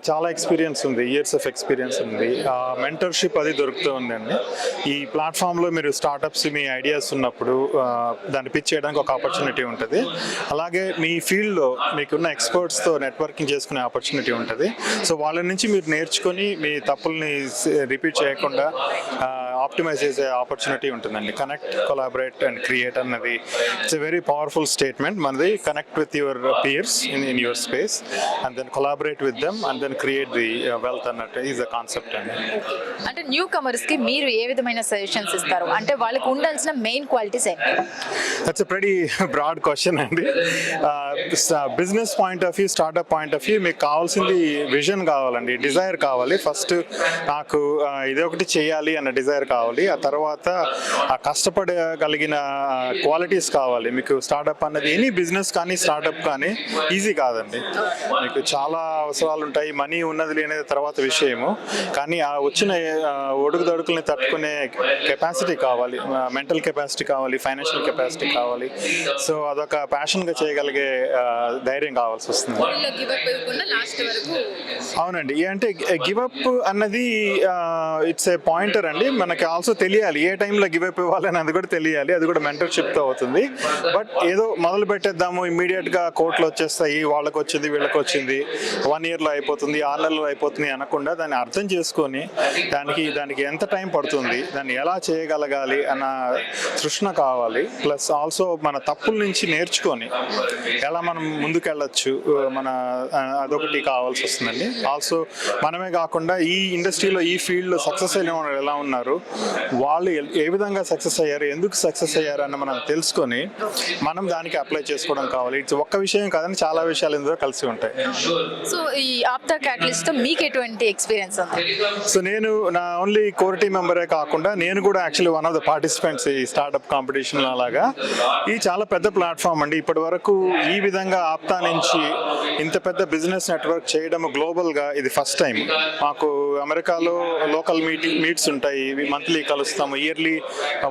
చాలా ఎక్స్పీరియన్స్ ఉంది, years of experience ఉంది. మెంటర్షిప్ అది దొరుకుతూ ఉందండి. ఈ ప్లాట్ఫామ్లో మీరు స్టార్టప్స్ మీ ఐడియాస్ ఉన్నప్పుడు దాన్ని పిచ్ చేయడానికి ఒక ఆపర్చునిటీ ఉంటుంది. అలాగే మీ ఫీల్డ్లో మీకున్న ఎక్స్పర్ట్స్తో నెట్వర్కింగ్ చేసుకునే ఆపర్చునిటీ ఉంటుంది. సో వాళ్ళ నుంచి మీరు నేర్చుకొని మీ తప్పుల్ని రిపీట్ చేయకుండా ఆప్టిమైజ్ చేసే ఆపర్చునిటీ ఉంటుందండి. కనెక్ట్, కొలాబరేట్ అండ్ క్రియేట్ అన్నది it's a very powerful statement. మనది connect with your peers in your space and then collaborate with them and then create the wealth అన్నట్టు is the concept అండి. అంటే new comers కి మీరు ఏ విధమైన suggestions ఇస్తారు? అంటే వాళ్ళకి ఉండాల్సిన మెయిన్ క్వాలిటీస్ ఏంటి? That's a pretty broad question అండి. Business point of view, startup point of view మీకు కావాల్సింది విజన్ కావాలండి, డిజైర్ కావాలి. ఫస్ట్ నాకు ఇదే ఒకటి చేయాలి అన్న డిజైర్ కావాలి. ఆ తర్వాత ఆ కష్టపడగలిగిన క్వాలిటీస్ కావాలి. మీకు స్టార్ట్అప్ అన్నది ఎనీ బిజినెస్ కానీ స్టార్ట్అప్ కానీ ఈజీ కాదండి. మీకు చాలా అవసరాలు ఉంటాయి. మనీ ఉన్నది లేనిది తర్వాత విషయము, కానీ ఆ వచ్చిన ఒడుగుదొడుకుల్ని తట్టుకునే కెపాసిటీ కావాలి, మెంటల్ కెపాసిటీ కావాలి, ఫైనాన్షియల్ కెపాసిటీ కావాలి. సో అదొక ప్యాషన్గా చేయగలిగే ధైర్యం కావాల్సి వస్తుంది. అవునండి, అంటే గివప్ అన్నది ఇట్స్ ఏ పాయింటర్ అండి. మనకి ఆల్సో తెలియాలి ఏ టైంలో గివప్ ఇవ్వాలి అనేది కూడా తెలియాలి. అది కూడా మెంటర్షిప్తో అవుతుంది. బట్ ఏదో మొదలు పెట్టేద్దాము, ఇమ్మీడియట్గా కోట్లు వచ్చేస్తాయి, వాళ్ళకి వచ్చింది వీళ్ళకి వచ్చింది, 1 yearలో అయిపోతుంది, 6 నెలల్లో అయిపోతుంది అనకుండా దాన్ని అర్థం చేసుకొని దానికి ఎంత టైం పడుతుంది, దాన్ని ఎలా చేయగలగాలి అన్న తృష్ణ కావాలి. ప్లస్ ఆల్సో మన తప్పుల నుంచి నేర్చుకొని ఎలా మనం ముందుకెళ్ళచ్చు అదొకటి కావాల్సి వస్తుందండి. ఆల్సో మనమే కాకుండా ఈ ఇండస్ట్రీలో ఈ ఫీల్డ్లో సక్సెస్ అయిన వాళ్ళు ఎలా ఉన్నారు, వాళ్ళు ఏ విధంగా సక్సెస్ అయ్యారు, ఎందుకు సక్సెస్ అయ్యారు అన్న మనం తెలుసుకొని మనం దానికి అప్లై చేసుకోవడం కావాలి. ఇట్స్ ఒక్క విషయం కాదని చాలా విషయాలు ఇందులో కలిసి ఉంటాయి. సో ఈ ఆప్తా క్యాటలిస్ట్ తో మీకు ఎటువంటి ఎక్స్పీరియన్స్ ఉంది? సో నేను నా ఓన్లీ కోర్ టీమ్ మెంబరే కాకుండా నేను కూడా actually one of the participants ఈ స్టార్ట్అప్ కాంపిటీషన్. అలాగా ఇది చాలా పెద్ద ప్లాట్ఫామ్ అండి. ఇప్పటి వరకు ఈ విధంగా ఆప్తా నుంచి ఇంత పెద్ద బిజినెస్ నెట్వర్క్ చేయడం గ్లోబల్గా ఇది ఫస్ట్ టైం. మాకు అమెరికాలో లోకల్ మీట్స్ ఉంటాయి, మంత్లీ కలుస్తాము, yearly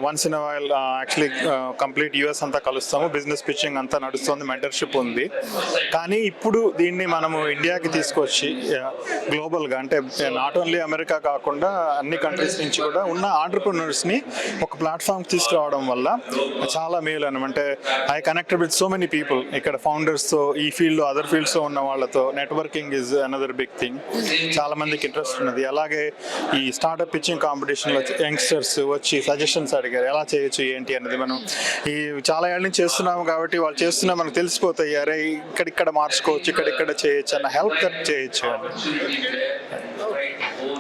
once in while actually complete US అంతా కలుస్తాము, బిజినెస్ పిచ్చింగ్ అంతా నడుస్తుంది, మెంటర్షిప్ ఉంది. కానీ ఇప్పుడు దీన్ని మనము ఇండియాకి తీసుకొచ్చి గ్లోబల్గా అంటే నాట్ ఓన్లీ అమెరికా కాకుండా అన్ని కంట్రీస్ నుంచి కూడా ఉన్న ఆంటర్ప్రినర్స్ని ఒక ప్లాట్ఫామ్ తీసుకురావడం వల్ల చాలా మేలు అనమాట. అంటే I connected with so many people. ఇక్కడ ఫౌండర్స్తో, ఈ ఫీల్డ్లో అదర్ ఫీల్డ్స్లో ఉన్న వాళ్ళతో networking is another big thing. చాలా మందికి ఇంట్రెస్ట్ ఉన్నది. అలాగే ఈ స్టార్ట్అప్ పిచ్చింగ్ కాంపిటీషన్లో యంగ్స్టర్స్ వచ్చి సజెషన్స్ అడిగారు, ఎలా చేయొచ్చు ఏంటి అనేది. మనం ఈ చాలా ఏళ్ళ నుంచి చేస్తున్నాము కాబట్టి వాళ్ళు చేస్తున్నా మనకు తెలిసిపోతాయి, అరే ఇక్కడిక్కడ మార్చుకోవచ్చు, ఇక్కడిక్కడ చేయొచ్చు అన్న హెల్ప్ దట్ చేయొచ్చు అండి.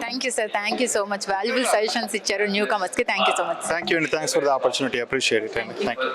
Thank you sir, thank you so much. Valuable suggestions ఇచ్చారు న్యూ కమర్స్కి. Thank you so much. Thank you అండి, thanks for the opportunity, appreciate it అండి. Thank you.